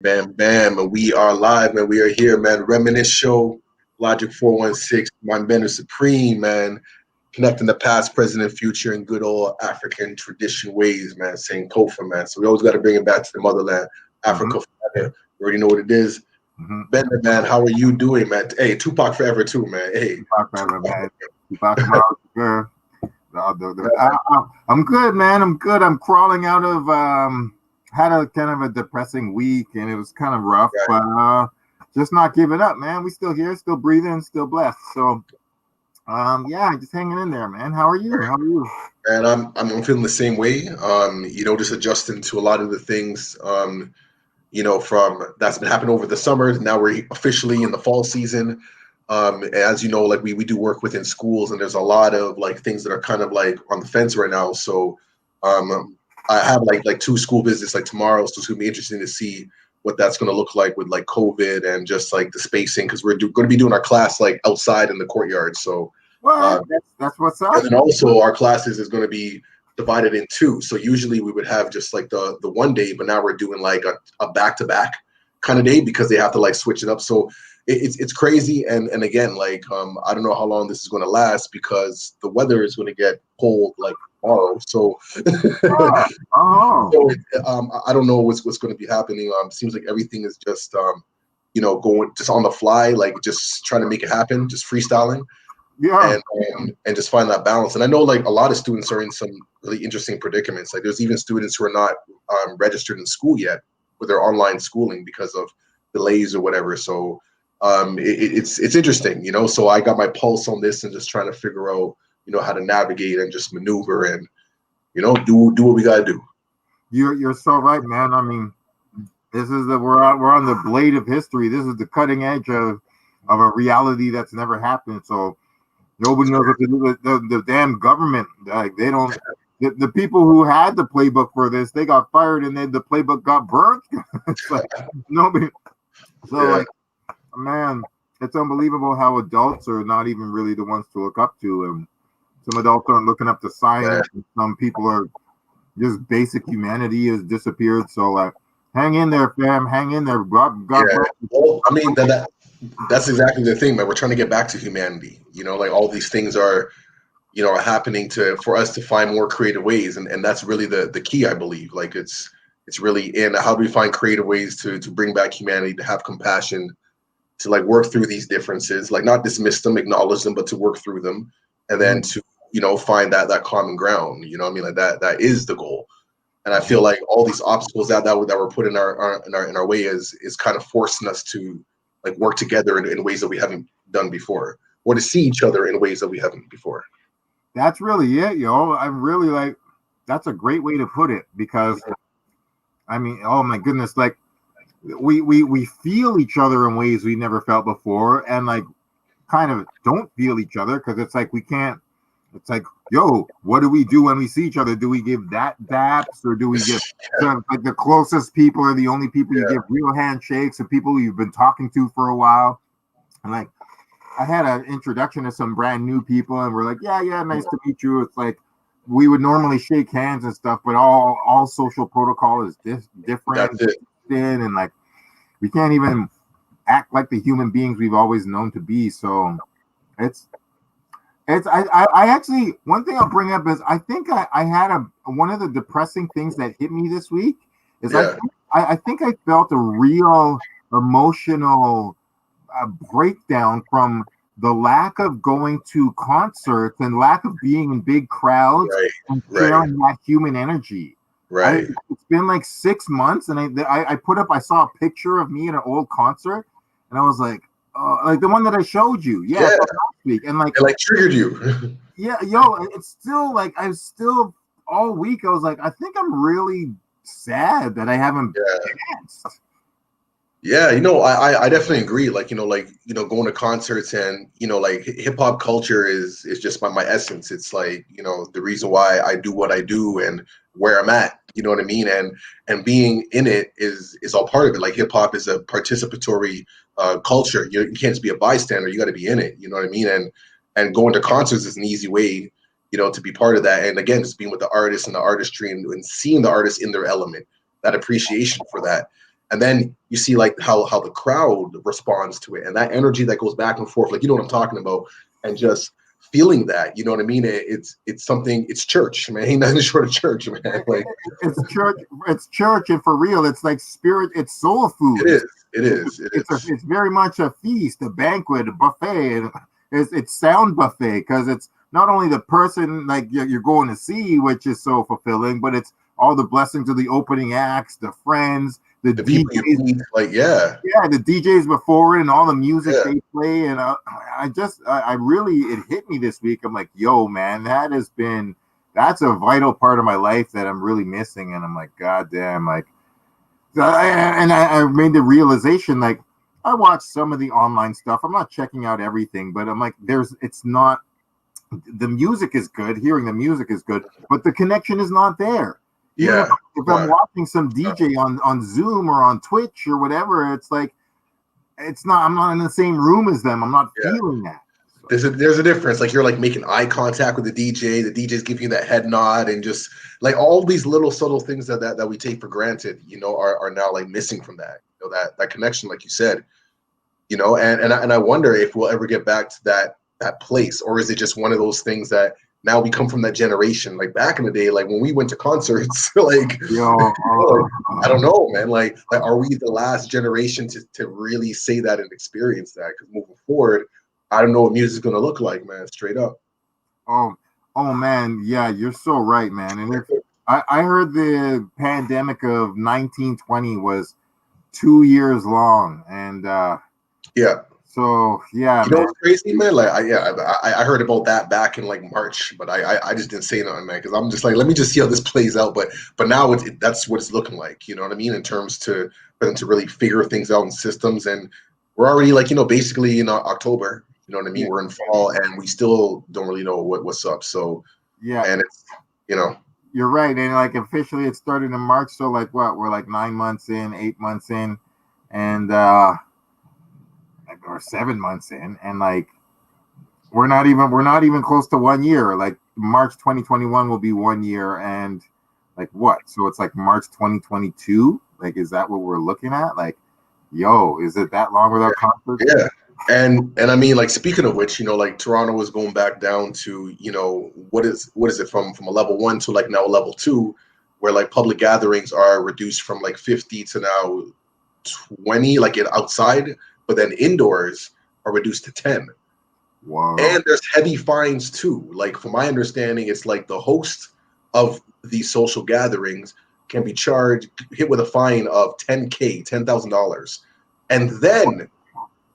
Bam, bam. And we are live, man. We are here, man. Reminisce Show, Logic 416, Mindbender Supreme, man. Connecting the past, present, and future in good old African tradition ways, man. Saying Kofa, man. So we always got to bring it back to the motherland, Mm-hmm. Africa forever. You already know what it is. Mm-hmm. Bender, man, how are you doing, man? Hey, Tupac forever, too, man. Hey. Tupac forever, man. Tupac forever. I'm good, man. I'm good. I'm crawling out of had a kind of a depressing week, and it was kind of rough, Right. but just not giving up, man. We still here, still breathing, still blessed. So, yeah, just hanging in there, man. How are you? How are you? And I'm feeling the same way. Just adjusting to a lot of the things. From that's been happening over the summer. Now we're officially in the fall season. As you know, like we do work within schools, and there's a lot of like things that are kind of like on the fence right now. So I have like two school visits like tomorrow, so it's gonna be interesting to see what that's gonna look like with like COVID and just like the spacing because we're going to be doing our class like outside in the courtyard. So What? uh, That's what's up. and then also our classes is going to be divided in two. So usually we would have just like the one day, but now we're doing like a back to back kind of day because they have to like switch it up. So it's crazy. And again, like I don't know how long this is going to last because the weather is going to get cold like tomorrow. So Oh, oh. so I don't know what's going to be happening. Seems like everything is just going just on the fly, like just trying to make it happen, just freestyling Yeah. and just find that balance. And I know like a lot of students are in some really interesting predicaments. Like there's even students who are not registered in school yet with their online schooling because of delays or whatever. So it's interesting, So I got my pulse on this and just trying to figure out, how to navigate and just maneuver and do what we gotta do. You're so right, man. I mean, this is we're on the blade of history. This is the cutting edge of a reality that's never happened. So nobody knows what to do with the damn government. Like they don't. The people who had the playbook for this, they got fired, and then the playbook got burnt. It's like nobody. So Yeah. like, man, it's unbelievable how adults are not even really the ones to look up to, and some adults aren't looking up to science. And some people are just basic humanity has disappeared. So like, hang in there, fam. Hang in there. God Yeah. bless. Well, I mean that's exactly the thing, man. We're trying to get back to humanity. Like all these things are happening for us to find more creative ways, and that's really the key, I believe. Like it's really in how do we find creative ways to bring back humanity, to have compassion, to like work through these differences, like not dismiss them, acknowledge them, but to work through them, and then to find that common ground. I mean, like that is the goal. And I feel like all these obstacles that were put in our way is kind of forcing us to like work together in ways that we haven't done before, or to see each other in ways that we haven't before. That's really it, yo. I really like. That's a great way to put it because, I mean, oh my goodness, like we feel each other in ways we never felt before, and like kind of don't feel each other because it's like we can't. It's like, yo, what do we do when we see each other? Do we give that daps or do we give like the closest people are the only people you give real handshakes and people you've been talking to for a while? And like, I had an introduction to some brand new people, and we're like, yeah, nice to meet you. It's like we would normally shake hands and stuff, but all social protocol is different. That's it. And like, we can't even act like the human beings we've always known to be. So it's I actually, one thing I'll bring up is I think I had one of the depressing things that hit me this week is I think I felt a real emotional breakdown from the lack of going to concerts and lack of being in big crowds and sharing that human energy. Right. It's been like 6 months, and I saw a picture of me at an old concert, and I was like the one that I showed you, last week, and like it like triggered you. Yeah, yo, it's still like I was still all week. I was like, I think I'm really sad that I haven't danced. Yeah, I definitely agree. Like, going to concerts and, like hip hop culture is just my essence. It's like, the reason why I do what I do and where I'm at, you know what I mean? And being in it is all part of it. Like hip hop is a participatory culture. You can't just be a bystander. You got to be in it. You know what I mean? And going to concerts is an easy way, to be part of that. And again, just being with the artists and the artistry and seeing the artists in their element, that appreciation for that. And then you see like how the crowd responds to it, and that energy that goes back and forth, like you know what I'm talking about, and just feeling that, you know what I mean? It's something. It's church, man. Ain't nothing short of church, man. Like It's church. It's church, and for real, it's like spirit. It's soul food. it is. It is. It is. It's very much a feast, a banquet, a buffet. And it's sound buffet because it's not only the person like you're going to see, which is so fulfilling, but it's all the blessings of the opening acts, the friends, the people you DJs, meet, like yeah, the DJs before it, and all the music yeah. they play. And I really, it hit me this week. I'm like, yo, man, that's a vital part of my life that I'm really missing. And I'm like, God damn, like, I made the realization, like, I watch some of the online stuff. I'm not checking out everything, but I'm like, it's not, the music is good. Hearing the music is good, but the connection is not there. Even if I'm watching some DJ on Zoom or on Twitch or whatever, it's like, I'm not in the same room as them. I'm not feeling that. So. There's a difference. Like you're like making eye contact with the DJ. The DJ's giving you that head nod, and just like all these little subtle things that we take for granted, you know, are now like missing from that. You know, that connection, like you said, you know, and I wonder if we'll ever get back to that place, or is it just one of those things that now we come from that generation? Like back in the day, like when we went to concerts, like, I don't know, man. Like are we the last generation to really say that and experience that? Because moving forward, I don't know what music is going to look like, man. Straight up. Oh man, yeah, you're so right, man. And I heard the pandemic of 1920 was 2 years long, and yeah. So yeah, you know what's crazy, man? Like I heard about that back in like March, but I just didn't say nothing, man, because I'm just like, let me just see how this plays out. But now that's what it's looking like, you know what I mean, in terms for them to really figure things out in systems, and we're already like, you know, basically in October, you know what I mean? We're in fall, and we still don't really know what's up. So and it's, you know, you're right, and like officially it started in March, so like what, we're like 9 months in, 8 months in, and or 7 months in, and like we're not even close to 1 year. Like March 2021 will be 1 year, and like what? So it's like March 2022. Like, is that what we're looking at? Like, yo, is it that long without concerts? Yeah. And I mean, like, speaking of which, you know, like Toronto is going back down to, you know, what is it from a level 1 to like now a level 2, where like public gatherings are reduced from like 50 to now 20, like outside, but then indoors are reduced to 10. Wow. And there's heavy fines too. Like from my understanding, it's like the host of these social gatherings can be hit with a fine of $10,000, and then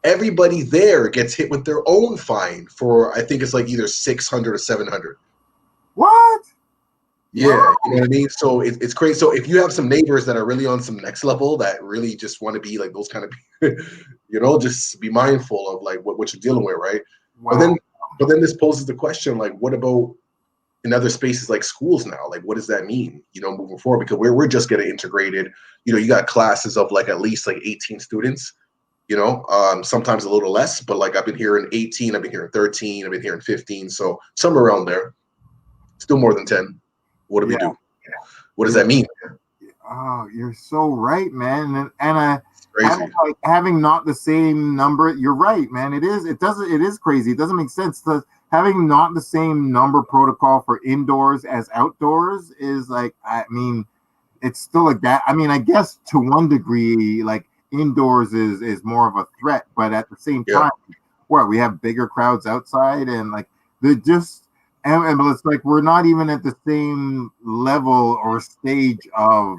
everybody there gets hit with their own fine for, I think it's like either 600 or 700. What? Yeah, you know what I mean? So it's crazy. So if you have some neighbors that are really on some next level that really just want to be like those kind of people, you know, just be mindful of like what you're dealing with, right? Wow. But then this poses the question, like, what about in other spaces like schools now? Like, what does that mean, you know, moving forward? Because we're just getting integrated. You know, you got classes of like at least like 18 students, you know, sometimes a little less, but like I've been hearing 18, I've been hearing 13, I've been hearing 15. So somewhere around there, still more than 10. What do we do? What does that mean? Oh, you're so right, man. And having not the same number, you're right, man. It is crazy. It doesn't make sense. Having not the same number protocol for indoors as outdoors is like, I mean, it's still like that. I mean, I guess to one degree, like indoors is more of a threat, but at the same time, we have bigger crowds outside, and like they're just. And it's like we're not even at the same level or stage of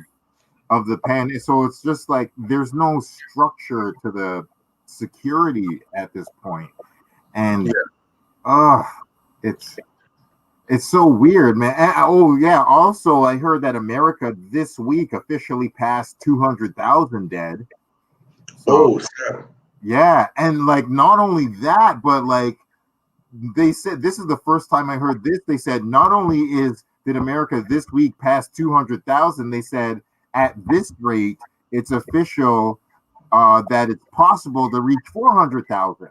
the pandemic, so it's just like there's no structure to the security at this point, and it's so weird, man. And, also I heard that America this week officially passed 200,000 dead. So, yeah, and like not only that, but like. They said, this is the first time I heard this. They said not only did America this week pass 200,000, they said at this rate it's official that it's possible to reach 400,000,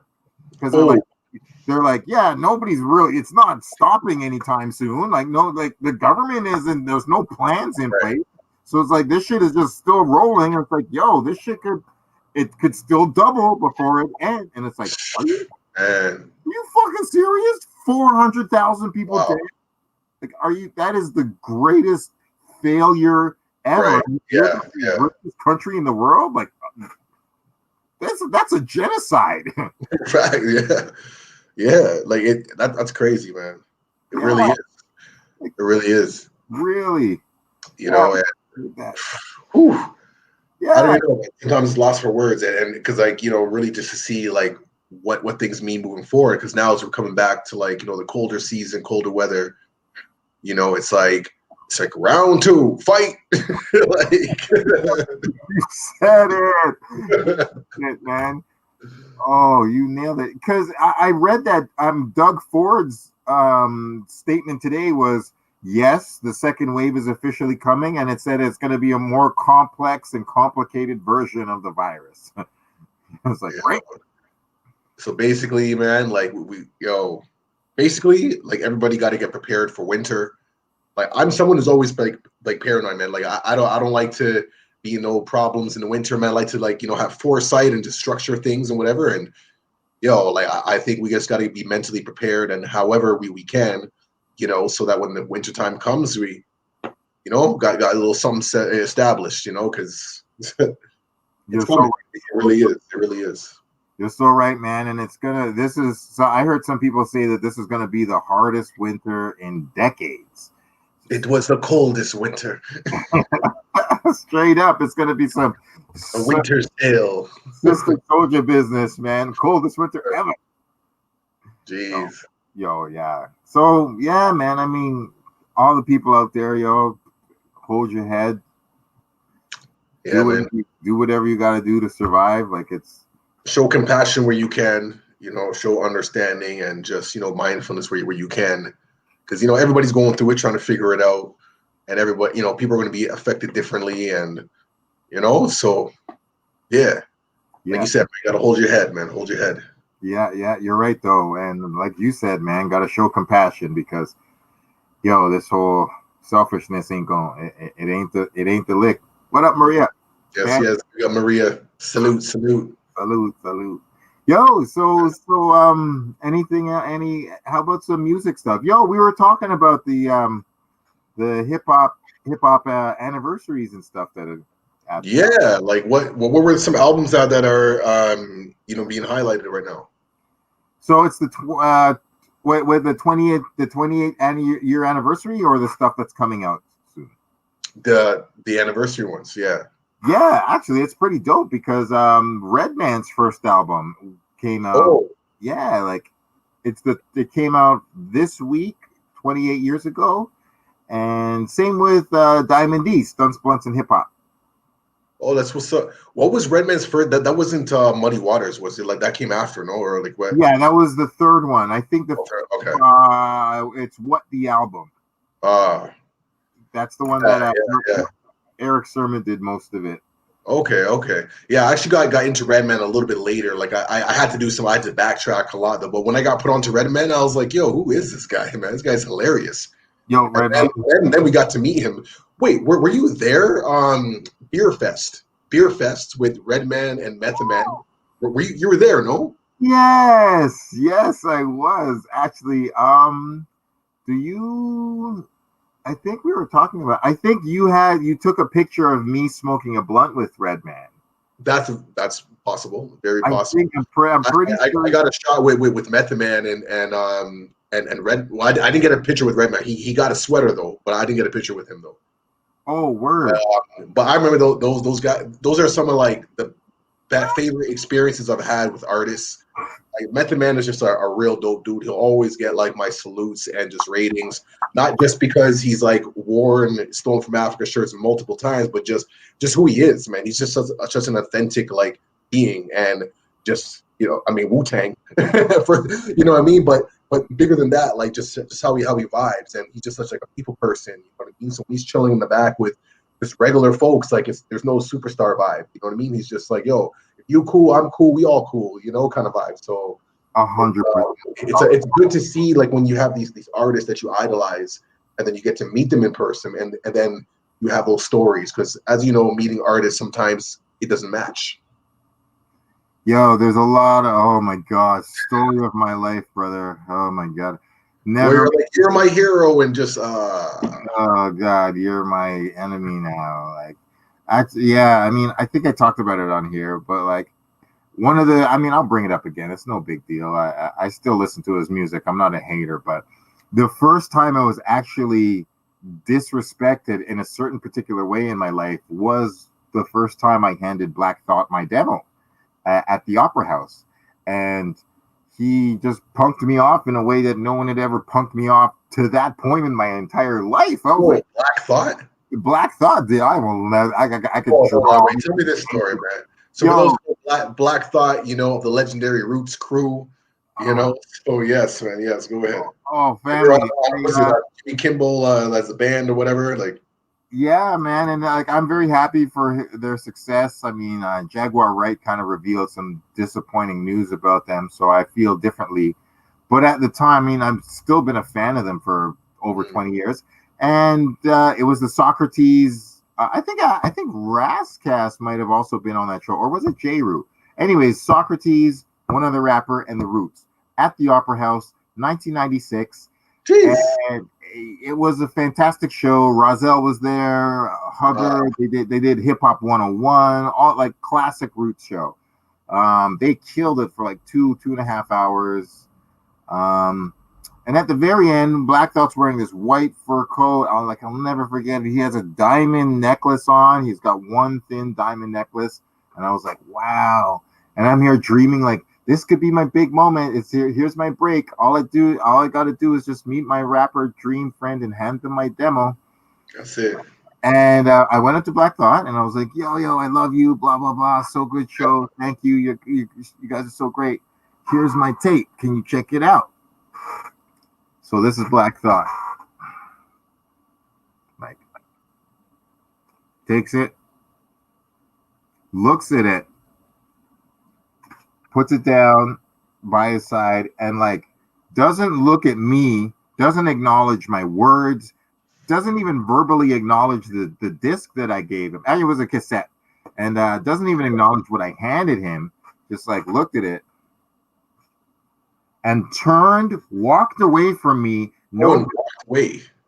because they're like, yeah, it's not stopping anytime soon. Like, no, like the government isn't. There's no plans in place. So it's like this shit is just still rolling. And it's like, yo, this shit could still double before it ends. And it's like, And are you fucking serious? 400,000 people wow. dead. Like, are you? That is the greatest failure ever. Right. Yeah. The richest country in the world. Like, that's a genocide. Fact. Yeah. Yeah. Like that's crazy, man. It really is. It really is. Really. You know. And, whew, yeah. I don't even know. Sometimes it's lost for words, and because like really just to see like what things mean moving forward. Because now as we're coming back to like the colder season, colder weather, it's like round two, fight. Like you said it, man. Oh, you nailed it. Because I read that Doug Ford's statement today was, yes, the second wave is officially coming, and it said it's going to be a more complex and complicated version of the virus. I was like, right. So basically, man, like basically, like everybody got to get prepared for winter. Like I'm someone who's always like paranoid, man. Like I don't like to be problems in the winter, man. I like to have foresight and just structure things and whatever. And like I think we just got to be mentally prepared, and however we can, so that when the winter time comes, we got a little something established, because it's coming. It really is. It really is. You're so right, man. And so I heard some people say that this is going to be the hardest winter in decades. It was the coldest winter. Straight up, it's going to be some winter sale. Sister soldier business, man. Coldest winter ever. Jeez. Yo, yeah. So, yeah, man. I mean, all the people out there, hold your head. Yeah, man. Do whatever you got to do to survive. Like show compassion where you can, show understanding and just, mindfulness where you can. Because, everybody's going through it, trying to figure it out. And everybody, people are going to be affected differently. And, so, yeah. Like you said, you got to hold your head, man. Hold your head. Yeah, you're right, though. And like you said, man, got to show compassion because, this whole selfishness ain't going. It ain't the lick. What up, Maria? Yes. We got Maria. Salute. Yo, so anything how about some music stuff? Yo, we were talking about the hip hop anniversaries and stuff that are like what were some albums that are being highlighted right now? So it's the 28th year anniversary, or the stuff that's coming out soon? The anniversary ones, yeah. Yeah, actually, it's pretty dope because Redman's first album came out. Oh. Yeah, like it came out this week, 28 years ago, and same with Diamond D, Stunts, Blunts, and Hip Hop. Oh, that's what's up. What was Redman's first? That wasn't Muddy Waters, was it? Like that came after, no, or like what? Yeah, that was the third one. I think okay. It's What the Album. That's the one that Eric Sermon did most of it. Okay. Yeah, I actually got into Redman a little bit later. Like I had to backtrack a lot though. But when I got put onto Redman, I was like, yo, who is this guy, man? This guy's hilarious. Yo, Redman. And then we got to meet him. Wait, were you there on Beer Fest with Redman and Method Man? You were there, no? Yes, I was actually. I think we were talking about. I think you took a picture of me smoking a blunt with Redman. That's possible. Very possible. I'm pretty sure. I got a shot with Method Man and Red. Well, I didn't get a picture with Redman. He got a sweater though, but I didn't get a picture with him though. Oh, word. But I remember those guys. Those are some of like the favorite experiences I've had with artists. Like Method Man is just a real dope dude. He'll always get like my salutes and just ratings, not just because he's like worn Stolen from Africa shirts multiple times, but just who he is, man. He's just such an authentic like being, and just Wu-Tang for what I mean. But bigger than that, like just how he vibes, and he's just such like a people person. You know what I mean? So when he's chilling in the back with just regular folks, like there's no superstar vibe. You know what I mean? He's just like, yo, you cool, I'm cool, we all cool, kind of vibe. So 100%. It's good to see like when you have these artists that you idolize, and then you get to meet them in person, and then you have those stories, because as you know, meeting artists sometimes it doesn't match. Yo, there's a lot of, oh my God, story of my life, brother. Oh my God. Where Never, you're like, you're my hero, and just oh God, you're my enemy now. Like, yeah, I mean, I think I talked about it on here, but like, one of the, I mean, I'll bring it up again. It's no big deal. I still listen to his music. I'm not a hater, but the first time I was actually disrespected in a certain particular way in my life was the first time I handed Black Thought my demo at the Opera House. And he just punked me off in a way that no one had ever punked me off to that point in my entire life. I was like, Black Thought. Black Thought, dude, I will. I could. Oh, hold on, wait. Tell me this story, man. So for Yo, those Black Thought, you know, the legendary Roots crew, you know. Oh yes, man. Yes, go ahead. Oh, You're family. was it Jimmy Kimball as a band or whatever? Like, Yeah, man, and like I'm very happy for their success. I mean, Jaguar Wright kind of revealed some disappointing news about them, so I feel differently. But at the time, I mean, I've still been a fan of them for over 20 years, and it was the Socrates. I think Rascast might have also been on that show, or was it J. Root? Anyways, Socrates, one other rapper, and the Roots at the Opera House, 1996. jeez. And it was a fantastic show. Rozelle was there, Hubbard. They did Hip Hop 101, all like classic Roots show. They killed it for like 2.5 hours. And at the very end, Black Thought's wearing this white fur coat. I'll never forget it. He has a diamond necklace on. He's got one thin diamond necklace, and I was like, wow. And I'm here dreaming like, this could be my big moment. It's here. Here's my break. All I got to do is just meet my rapper dream friend and hand them my demo. That's it. And I went up to Black Thought and I was like, yo, I love you. Blah blah blah. So good show. Thank you. You guys are so great. Here's my tape. Can you check it out? So this is Black Thought. Like, takes it, looks at it, puts it down by his side, and like doesn't look at me, doesn't acknowledge my words, doesn't even verbally acknowledge the disc that I gave him. And it was a cassette, and doesn't even acknowledge what I handed him. Just like looked at it and walked away from me.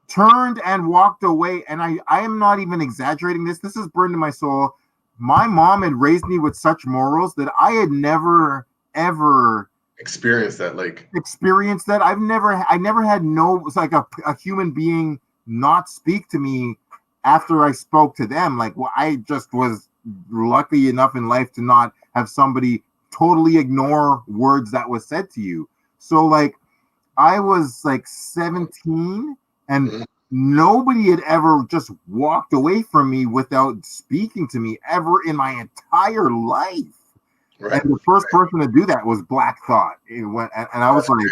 Turned and walked away. And I am not even exaggerating this. This is burned in my soul. My mom had raised me with such morals that I had never, ever experienced that. I never had it's like a human being not speak to me after I spoke to them. Like, well, I just was lucky enough in life to not have somebody totally ignore words that was said to you. So like, I was like 17 and nobody had ever just walked away from me without speaking to me ever in my entire life. Right. And the first person to do that was Black Thought. And I was like,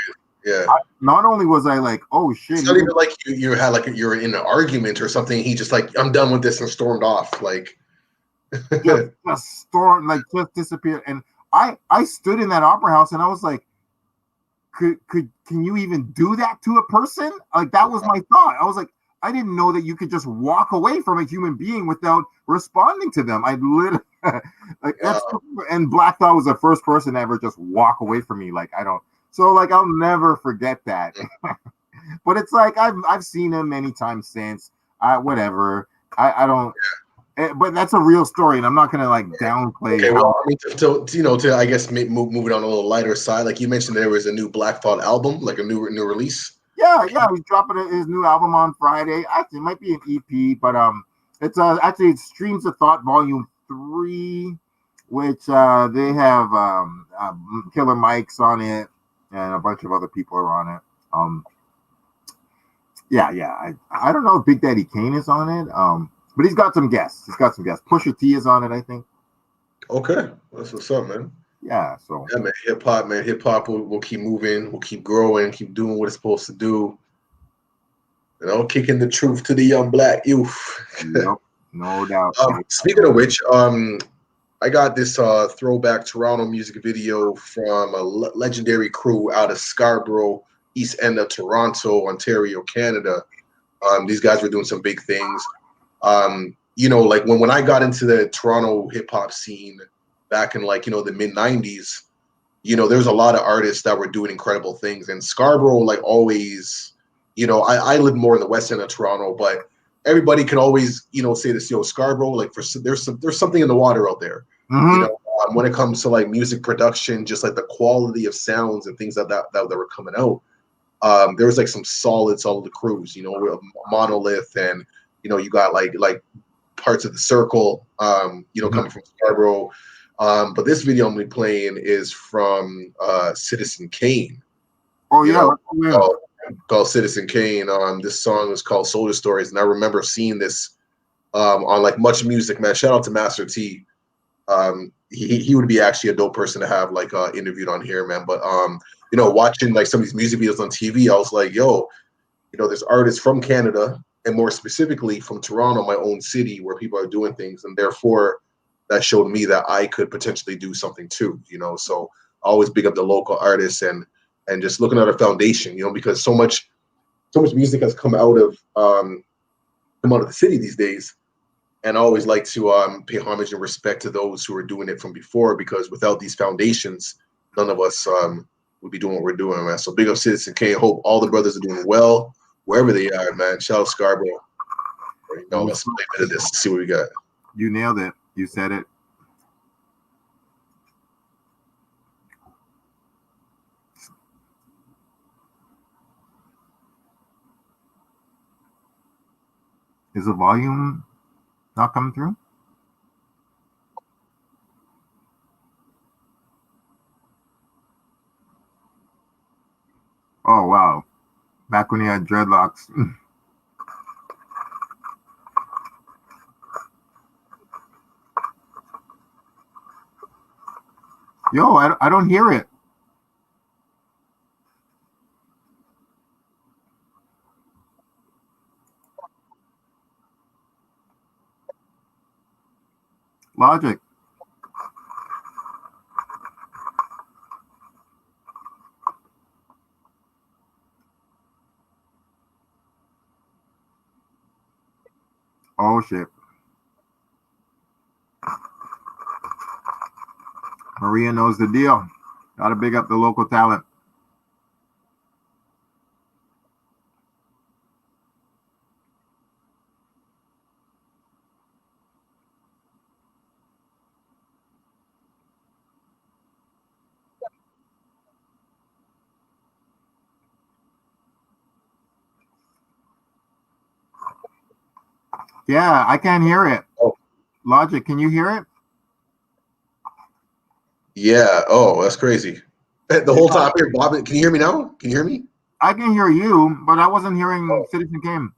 yeah. Not only was I like, oh shit. It's not even like you had like you're in an argument or something. He just like, I'm done with this, and stormed off. Like just stormed, like just disappeared. And I stood in that opera house and I was like, can you even do that to a person? Like that was my thought. I was like, I didn't know that you could just walk away from a human being without responding to them. I literally like that's and Black Thought was the first person to ever just walk away from me. Like I'll never forget that. But it's like I've seen him many times since. Whatever. I don't. But that's a real story, and I'm not gonna like downplay. Okay, well, I mean, to I guess move it on a little lighter side. Like you mentioned, there was a new Black Thought album, like a new release. Yeah, he's dropping his new album on Friday. Actually, it might be an EP, but it's actually Streams of Thought Volume 3, which they have Killer Mike's on it, and a bunch of other people are on it. I don't know if Big Daddy Kane is on it. But he's got some guests. Pusha T is on it, I think. Okay, that's what's up, man. Yeah, so yeah, man. Hip hop will keep moving, will keep growing, keep doing what it's supposed to do. You know, kicking the truth to the young black youth. Yep, no doubt. Speaking of which, I got this throwback Toronto music video from a legendary crew out of Scarborough, East End of Toronto, Ontario, Canada. These guys were doing some big things. You know, like when I got into the Toronto hip hop scene back in like, you know, the mid 90s, you know, there's a lot of artists that were doing incredible things. And Scarborough, like always, you know, I live more in the west end of Toronto, but everybody can always, you know, say this, yo, Scarborough, like there's something in the water out there. You know, when it comes to like music production, just like the quality of sounds and things like that were coming out. There was like some solid crews, you know, Monolith, and you know, you got like parts of the Circle, you know, coming from Scarborough. But this video I'm gonna be playing is from Citizen Kane. Oh You yeah, know, called Citizen Kane. This song is called Soldier Stories, and I remember seeing this on like Much Music, man. Shout out to Master T. He would be actually a dope person to have like interviewed on here, man. But you know, watching like some of these music videos on TV, I was like, yo, you know, there's artists from Canada and more specifically from Toronto, my own city, where people are doing things, and therefore that showed me that I could potentially do something too, you know. So I always big up the local artists and just looking at a foundation, you know, because so much music has come out of the city these days. And I always like to pay homage and respect to those who are doing it from before, because without these foundations, none of us would be doing what we're doing, man. So big up Citizen K. Hope all the brothers are doing well wherever they are, man. Shout out Scarborough. You know, let's play a bit of this and see what we got. You nailed it. You said it. Is the volume not coming through? Oh wow. Back when he had dreadlocks. Yo, I don't hear it. Logic. Oh shit. Maria knows the deal. Gotta big up the local talent. Yeah, I can't hear it. Oh. Logic, can you hear it? Yeah. Oh, that's crazy. The whole time here, Bob. Can you hear me now? Can you hear me? I can hear you, but I wasn't hearing Citizen Kane.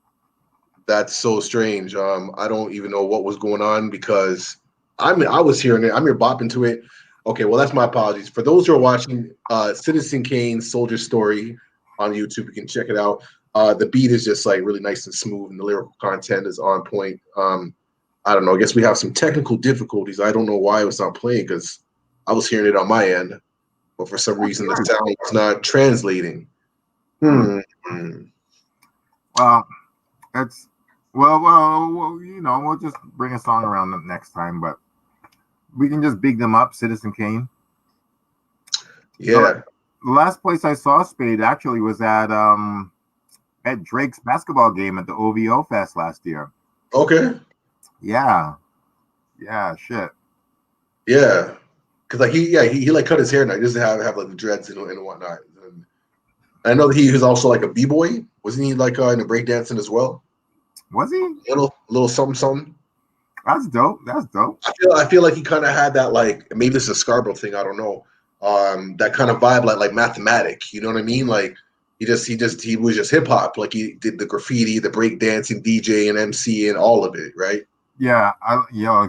That's so strange. I don't even know what was going on because I was hearing it. I'm here bopping to it. Okay, well that's my apologies. For those who are watching Citizen Kane Soldier Story on YouTube, you can check it out. The beat is just like really nice and smooth, and the lyrical content is on point. I don't know. I guess we have some technical difficulties. I don't know why it was not playing because I was hearing it on my end, but for some reason the sound was not translating. Well, that's well, you know, we'll just bring a song around the next time, but we can just big them up, Citizen Kane. Yeah. The last place I saw Spade actually was at Drake's basketball game at the OVO Fest last year. Okay. Yeah. Yeah, shit. Yeah. Cause like he like cut his hair now. He doesn't have like the dreads and whatnot. And I know that he was also like a b-boy. Wasn't he like in the breakdancing as well? Was he? Little something. That's dope. That's dope. I feel like he kind of had that, like, maybe this is a Scarborough thing. I don't know. That kind of vibe, like Mathematic. You know what I mean? Like he was just hip hop. Like he did the graffiti, the breakdancing, DJ and MC and all of it, right? Yeah,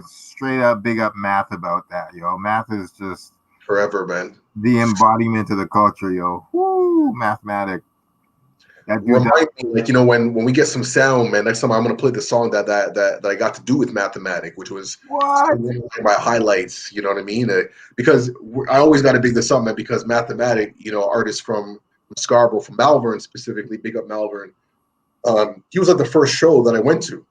straight up big up Math about that, yo. Math is just forever, man. The embodiment of the culture, yo. Woo, Mathematic. Remind me, like, you know, when we get some sound, man. Next time I'm gonna play the song that I got to do with Mathematic, which was my highlights. You know what I mean? Because I always got to big this up, man. Because Mathematic, you know, artists from Scarborough, from Malvern specifically, big up Malvern. He was at the first show that I went to.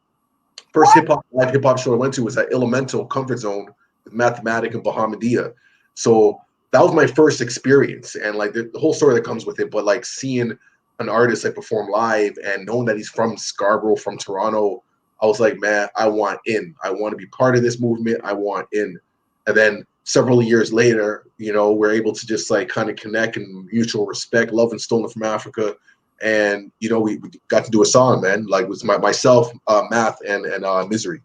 First live hip hop show I went to was at Elemental Comfort Zone with Mathematic and Bahamadia. So that was my first experience, and like the whole story that comes with it. But like seeing an artist like perform live and knowing that he's from Scarborough, from Toronto, I was like, man, I want in. I want to be part of this movement. I want in. And then several years later, we're able to just like kind of connect and mutual respect, love and stolen from Africa. And we got to do a song, man. Like it was myself, Math, and Misery.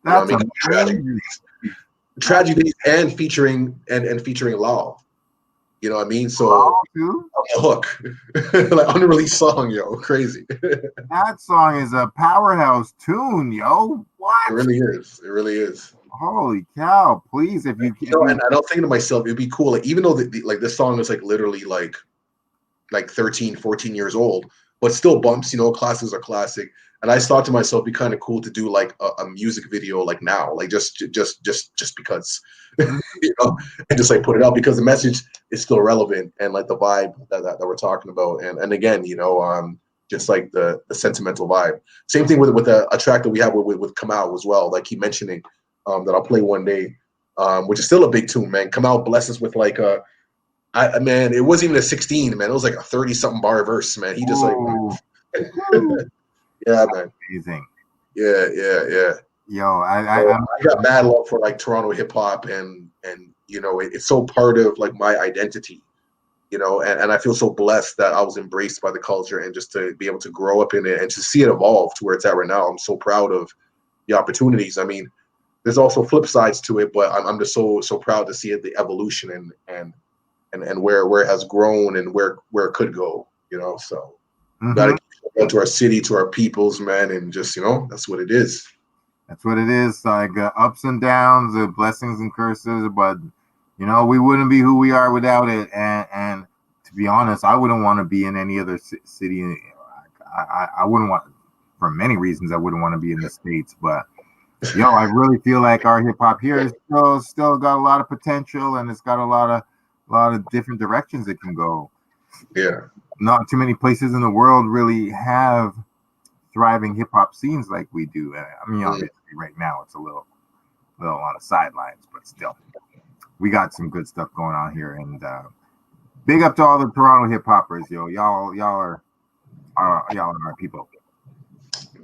That's tragedies and featuring Law. You know what I mean? So on the hook, like unreleased song, crazy. That song is a powerhouse tune, yo. What? It really is. It really is. Holy cow! Please, if you and I don't think to myself, it'd be cool. Like even though like this song is like literally like 13, 14 years old, but still bumps. Classics are classic. And I thought to myself, it'd be kind of cool to do like a music video like now, like just because, and just like put it out because the message is still relevant and like the vibe that we're talking about. And again, just like the sentimental vibe. Same thing with a track that we have with Kamau as well. Like keep mentioning that I'll play one day, which is still a big tune, man. Kamau blessed us with like man, it wasn't even a 16, man. It was like a 30-something bar verse, man. He just like yeah, man. Amazing. Yeah. Yo, I got mad love for like Toronto hip hop, and it's so part of like my identity, and I feel so blessed that I was embraced by the culture and just to be able to grow up in it and to see it evolve to where it's at right now. I'm so proud of the opportunities. I mean, there's also flip sides to it, but I'm just so proud to see it, the evolution and where it has grown and where it could go, so. Gotta keep going to our city, to our peoples, man, and just that's what it is. That's what it is. Like ups and downs, blessings and curses, but we wouldn't be who we are without it. And to be honest, I wouldn't want to be in any other city. I wouldn't want, for many reasons, I wouldn't want to be in the States. But I really feel like our hip hop here is still got a lot of potential, and it's got a lot of different directions it can go. Yeah. Not too many places in the world really have thriving hip hop scenes like we do. I mean, obviously, right now it's a little on the sidelines, but still, we got some good stuff going on here. And big up to all the Toronto hip hoppers, yo. Y'all are our people.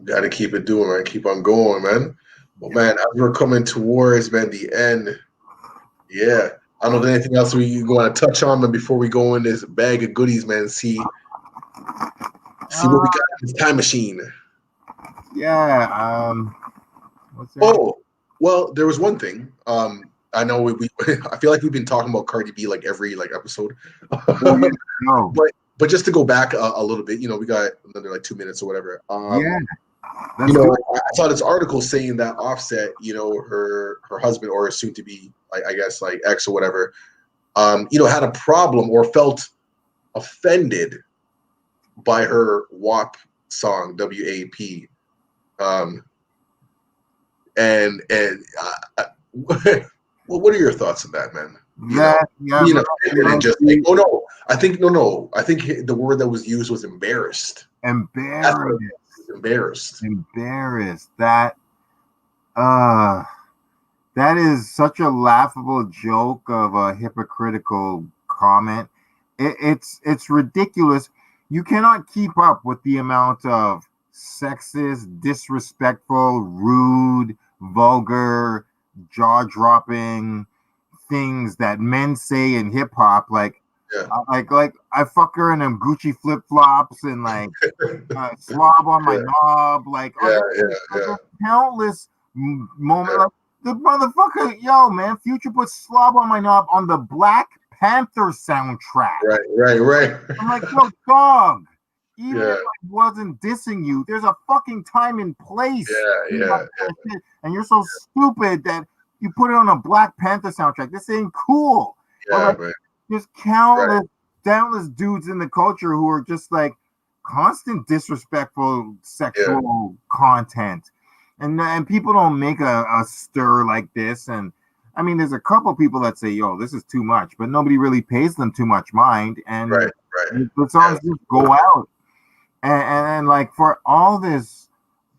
Got to keep it doing, man. Keep on going, man. Well, man, as we're coming towards the end, yeah. I don't know if there's anything else we want to touch on, but before we go in this bag of goodies, man, see what we got in this time machine. Yeah. What's that? Oh, well, there was one thing. I know we I feel like we've been talking about Cardi B like every episode. No. But just to go back a little bit, we got another 2 minutes or whatever. Yeah. I saw this article saying that Offset, her husband or soon to be, I guess ex or whatever, had a problem or felt offended by her WAP song, WAP. Well, what are your thoughts on that, man? I think the word that was used was embarrassed. Embarrassed. That is such a laughable joke of a hypocritical comment. It's ridiculous. You cannot keep up with the amount of sexist, disrespectful, rude, vulgar, jaw-dropping things that men say in hip hop, like I fuck her in them Gucci flip flops and slob on my knob, countless moments. Like, the motherfucker, yo, man, Future put slob on my knob on the Black Panther soundtrack. Right. I'm like, yo, dog. Even if I wasn't dissing you, there's a fucking time and place. Yeah. And you're so stupid that you put it on a Black Panther soundtrack. This ain't cool. Yeah, right. There's countless dudes in the culture who are just constant disrespectful sexual content. And people don't make a stir like this. And I mean, there's a couple people that say, yo, this is too much, but nobody really pays them too much mind. And the songs just go out. And for all this,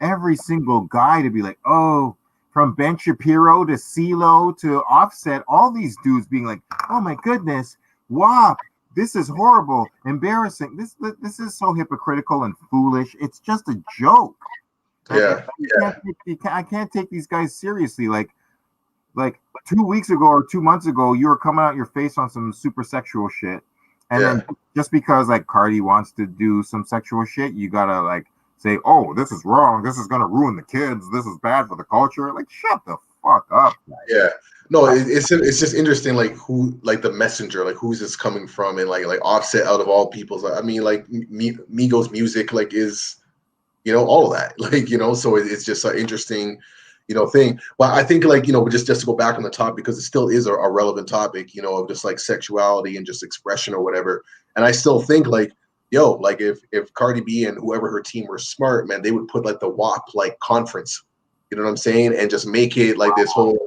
every single guy to be like, oh, from Ben Shapiro to CeeLo to Offset, all these dudes being like, oh my goodness, wow, this is horrible, embarrassing. This is so hypocritical and foolish. It's just a joke. Like, Yeah. I can't take these guys seriously. Like 2 weeks ago or 2 months ago, you were coming out your face on some super sexual shit, and then just because like Cardi wants to do some sexual shit, you gotta like say, "Oh, this is wrong. This is gonna ruin the kids. This is bad for the culture." Like, shut the fuck up, guys. Yeah. No, it's just interesting, like who, like the messenger, like who's this coming from, and like Offset out of all people's. I mean, like Migos music, like is, all of that, like so it's just an interesting, thing. But I think like just to go back on the topic, because it still is a relevant topic, of just like sexuality and just expression or whatever. And I still think like, like if Cardi B and whoever her team were smart, man, they would put like the WAP like conference, you know what I'm saying, and just make it like this whole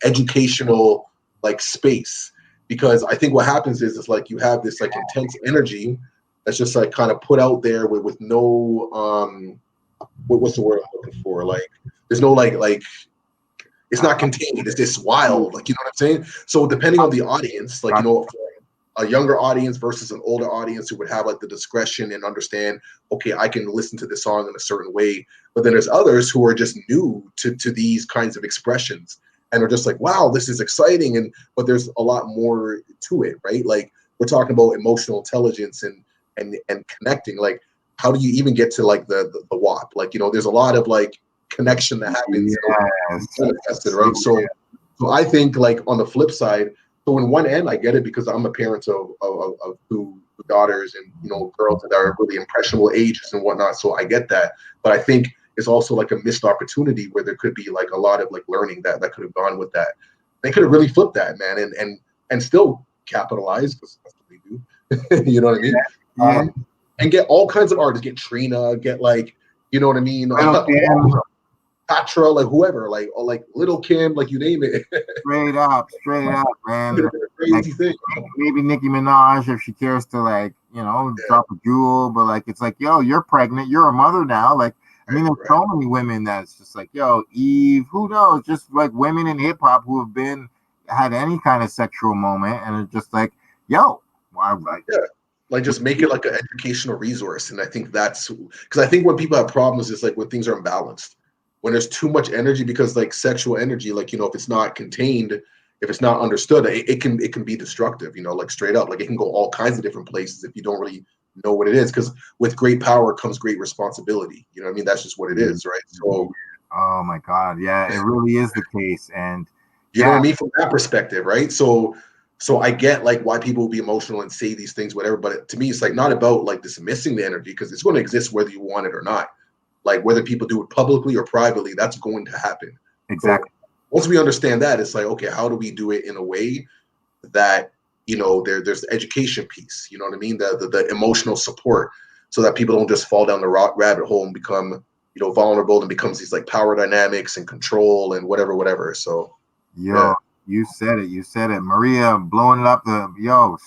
educational like space. Because I think what happens is it's like you have this like intense energy that's just like kind of put out there with no what's the word I'm looking for? Like there's no like it's not contained. It's this wild, like what I'm saying. So depending on the audience, like a younger audience versus an older audience who would have like the discretion and understand, okay, I can listen to this song in a certain way. But then there's others who are just new to these kinds of expressions and are just like, wow, this is exciting. But there's a lot more to it, right? Like we're talking about emotional intelligence and connecting. Like, how do you even get to like the WAP? Like, there's a lot of like connection that happens, manifested, right? So I think like on the flip side, so in one end, I get it because I'm a parent of two daughters and girls that are really impressionable ages and whatnot. So I get that, but I think it's also like a missed opportunity where there could be like a lot of like learning that could have gone with that. They could have really flipped that, man, and still capitalize, because that's what they do. You know what I mean? Yeah. And get all kinds of artists. Get Trina. Get like, you know what I mean? Patra, like whoever, like or like Little Kim, like you name it. straight up, man. Crazy thing. Maybe Nicki Minaj if she cares to like, drop a jewel, but like it's like, yo, you're pregnant, you're a mother now. Like, I mean, there's so many women that's just like, yo, Eve, who knows? Just like women in hip hop who have had any kind of sexual moment, and it's just like, yo, why? Like just make it like an educational resource. And I think that's because I think when people have problems, it's like when things are imbalanced, when there's too much energy, because like sexual energy, like, if it's not contained, if it's not understood, it can be destructive, like straight up, like it can go all kinds of different places if you don't really know what it is. Because with great power comes great responsibility. You know what I mean? That's just what it is, right? So, oh my God. Yeah, it really is the case. And you know what I mean? From that perspective, right? So I get like why people will be emotional and say these things, whatever. But to me, it's like not about like dismissing the energy, because it's going to exist whether you want it or not. Like whether people do it publicly or privately, that's going to happen. Exactly. So once we understand that, it's like, okay, how do we do it in a way that there's the education piece, you know what I mean? The emotional support, so that people don't just fall down the rabbit hole and become vulnerable, and becomes these like power dynamics and control and whatever. So yeah. You said it. Maria blowing it up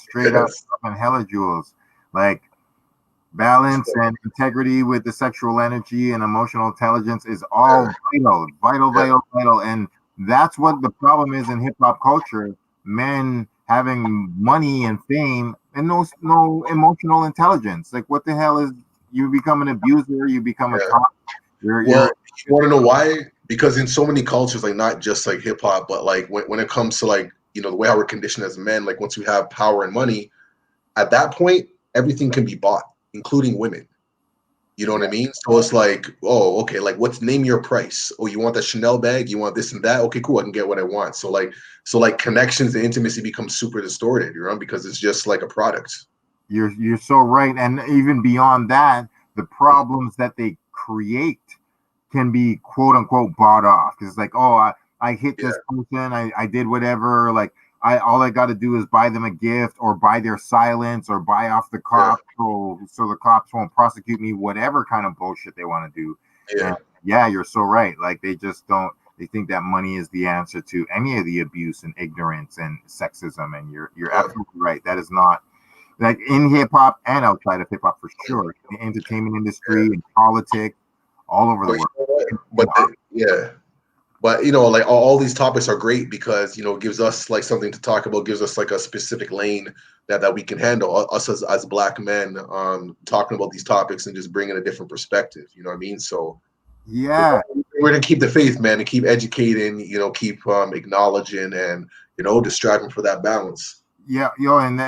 straight up and hella jewels. Like balance and integrity with the sexual energy and emotional intelligence is all vital. And that's what the problem is in hip hop culture. Men having money and fame and no emotional intelligence. Like what the hell is, you become an abuser, you become a cop. You want to know why? Because in so many cultures, like not just like hip hop, but like when it comes to like, the way how we're conditioned as men, like once we have power and money, at that point, everything can be bought, including women. You know what I mean? So it's like, oh, okay, like name your price. Oh, you want the Chanel bag? You want this and that? Okay, cool, I can get what I want. So like connections and intimacy become super distorted, because it's just like a product. You're so right. And even beyond that, the problems that they create can be quote unquote bought off. It's like, oh, I hit this person, I did whatever, like all I got to do is buy them a gift or buy their silence or buy off the cops so the cops won't prosecute me, whatever kind of bullshit they want to do. And you're so right. Like they think that money is the answer to any of the abuse and ignorance and sexism. And you're absolutely right. That is not, like in hip hop and outside of hip hop for sure, the entertainment industry and politics, all over the But you world. know what? Yeah. But like all these topics are great because it gives us like something to talk about, gives us like a specific lane that we can handle. Us as black men, talking about these topics and just bringing a different perspective. You know what I mean? So Yeah, we're gonna keep the faith, man, and keep educating. Keep acknowledging and just striving for that balance. yeah, yo, and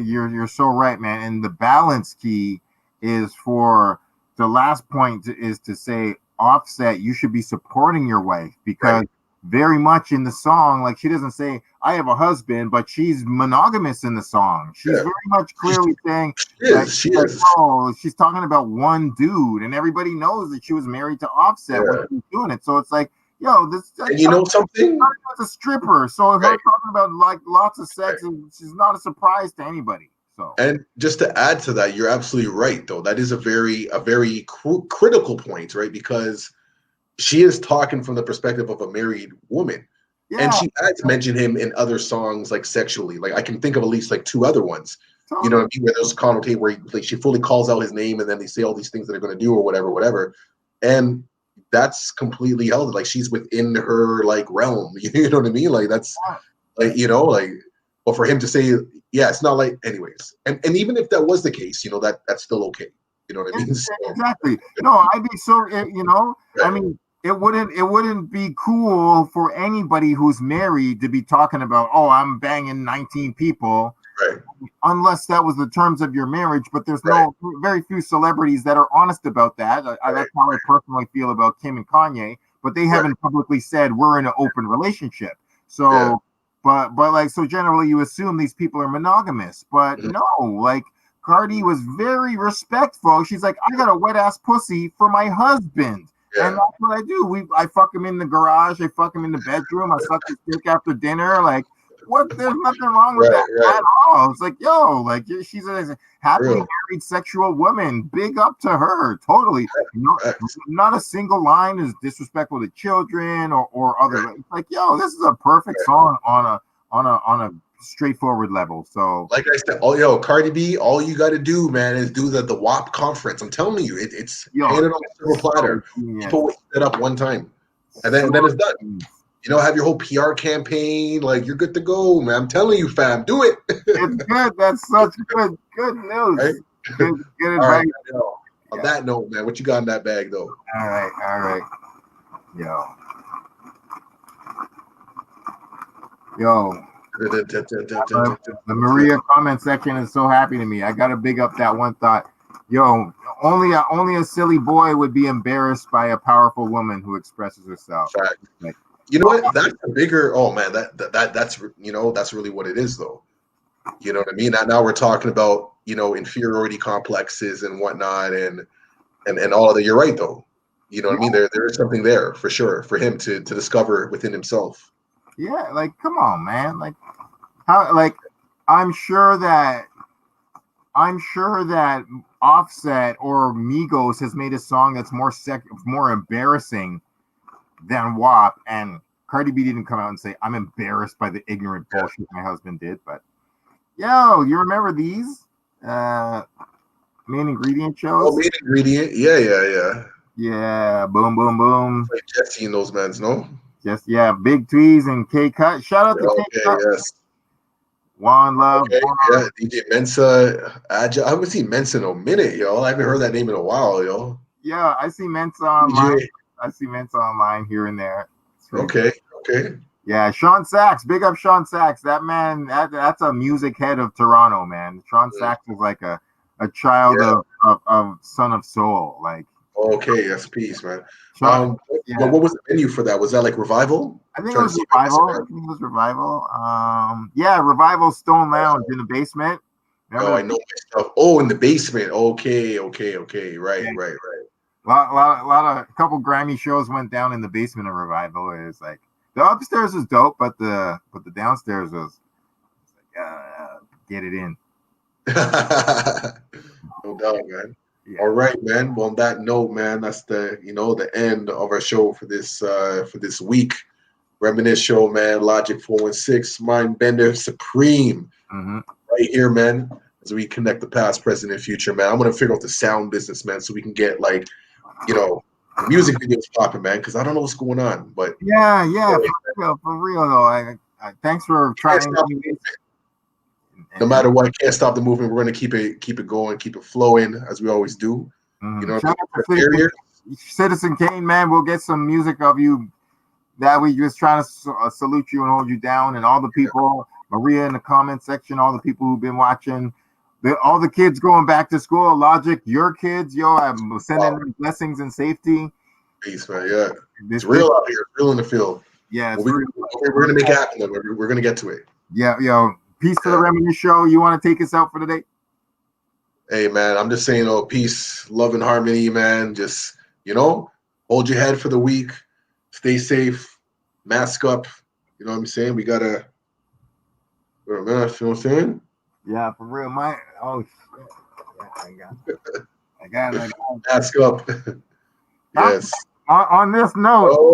you're so right, man. And the balance key is for the last point is to say, Offset, you should be supporting your wife because Right. very much in the song, like she doesn't say I have a husband, but she's monogamous in the song. She's Yeah. very much clearly saying She is. She like, is. oh, she's talking about one dude, and everybody knows that she was married to Offset when Yeah. she was doing it. So it's like, yo, this And you know something? was a stripper, so her Right. talking about like lots of Right. sex is not a surprise to anybody. So And just to add to that, you're absolutely right, though. That is a very critical point, right? Because she is talking from the perspective of a married woman, and yeah, she has mentioned him in other songs, like sexually. Like I can think of at least like two other ones. You know totally. what I mean? Where those connotate where like she fully calls out his name, and then they say all these things that they're going to do or whatever, and that's completely held. Like she's within her like realm. You know what I mean? Like that's like but for him to say, yeah, it's not like, anyways, and even if that was the case, that's still okay. You know what I mean? So, Exactly. No, I'd be so I right, mean, it wouldn't be cool for anybody who's married to be talking about, oh, I'm banging 19 people, right, unless that was the terms of your marriage. But there's right, no very few celebrities that are honest about that. right, That's how I personally feel about Kim and Kanye, but they right, haven't publicly said we're in an open relationship. yeah, So, but like, so generally you assume these people are monogamous, but mhm, no, like Cardi was very respectful. She's like, I got a wet ass pussy for my husband. And yeah, that's what I do. I fuck him in the garage. I fuck him in the bedroom. I suck his dick after dinner. Like, what? There's nothing wrong with right, that right, at all. It's like, yo, like she's a happily real, married sexual woman. Big up to her. Totally. facts, Not a single line is disrespectful to children or other. right, It's like, yo, this is a perfect right. song on a straightforward level. So, Like I said, Cardi B, all you got to do, man, is do the WAP conference. I'm telling you, it's yo, handed on a silver so platter. genius. People will eat that up one time, and So then it's done. genius. Have your whole PR campaign, like you're good to go, man. I'm telling you, fam, do it. It's good. That's such good Right? news. Good All right, advice. on Yeah. that note, man, what you got in that bag, though? All right. All right. Yo. Yo. The Maria comment section is so happy to me. I gotta big up that one thought. Yo, only a silly boy would be embarrassed by a powerful woman who expresses herself. Fact. Like, You know what? That's a bigger. Oh man, that's really what it is, though. You know what I mean? Now we're talking about inferiority complexes and whatnot, and all of that. You're right, though. You know what I mean? There is something there for sure for him to discover within himself. yeah, like come on, man. Like how like I'm sure that I'm sure that Offset or Migos has made a song that's more embarrassing than WAP, and Cardi B didn't come out and say, I'm embarrassed by the ignorant Yeah. bullshit my husband did. But yo, you remember these main ingredient Oh, shows? main ingredient. Yeah. Yeah, boom, boom, boom. Like Jesse and those mans, no? Just yeah, Big Tweez and K Cut. Shout out to K Okay, Cut. yes. One Love. Okay, yeah. DJ Mensa, Agile. I haven't seen Mensa in a minute, yo. I haven't heard that name in a while, yo. Yeah, I see Mensa online. DJ. I see Mensa online here and there. It's pretty Okay, okay. Yeah, Sean Sachs. Big up Sean Sachs. That man, that's a music head of Toronto, man. Sean Sachs is like a child Yeah. of Son of Soul. Like Okay, yes, peace, man. Sean, But yeah. what was the venue for that? Was that like Revival? I think it Trying to was see if I missed Revival. I that. think it was Revival. Yeah, Revival Stone Lounge in the basement. Oh, Remember I know my stuff. Oh, in the basement. Okay. Right. a couple Grammy shows went down in the basement of Revival. It's like the upstairs was dope, but the downstairs was like, get it in. No doubt, man. Yeah. All right, man. Well, on that note, man, that's the end of our show for this week. Reminisce Show, man. Logic 416, Mindbender Supreme. Mm-hmm. Right here, man. As we connect the past, present, and future, man. I'm gonna figure out the sound business, man, so we can get like, The music video's popping, man, because I don't know what's going on, but Yeah, for real though. Thanks for can't trying. stop the movement. No matter what, can't stop the movement. We're gonna keep it going, keep it flowing as we always do. You know, Shout out to Citizen Kane, man. We'll get some music of you. That we just trying to salute you and hold you down, and all the people, Maria in the comment section, all the people who've been watching, all the kids going back to school. Logic, your kids, yo, I'm sending them blessings and safety. Peace, man. Yeah, it's real out here, real in the field. Yeah, we're gonna make it happen. We're gonna get to it. Yeah, yo, peace to the Reminisce Show. You want to take us out for the day? Hey, man, I'm just saying, peace, love, and harmony, man. Just hold your head for the week. Stay safe, mask up. You know what I'm saying? We gotta wear a mask. You know what I'm saying? Yeah, for real. Shit. Yeah, I got it. Mask up. Yes. On this note,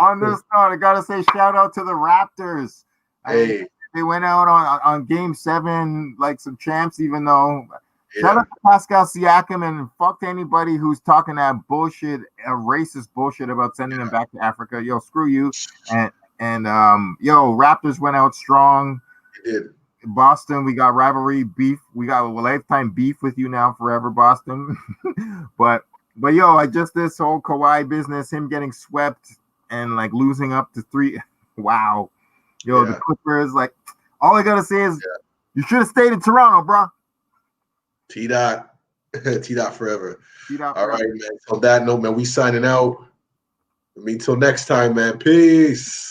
I gotta say shout out to the Raptors. Hey, they went out on Game 7 like some champs, even though. Shout out to Pascal Siakam and fuck anybody who's talking that bullshit, racist bullshit about sending them back to Africa. Yo, screw you. And Raptors went out strong. They did. Boston, we got rivalry beef. We got a lifetime beef with you now, forever, Boston. but I just this whole Kawhi business, him getting swept and like losing up to 3. Wow. The Clippers, like, all I gotta say is you should have stayed in Toronto, bro. T-Dot. T-Dot forever. All right, man. On that note, man, we signing out. Until next time, man. Peace.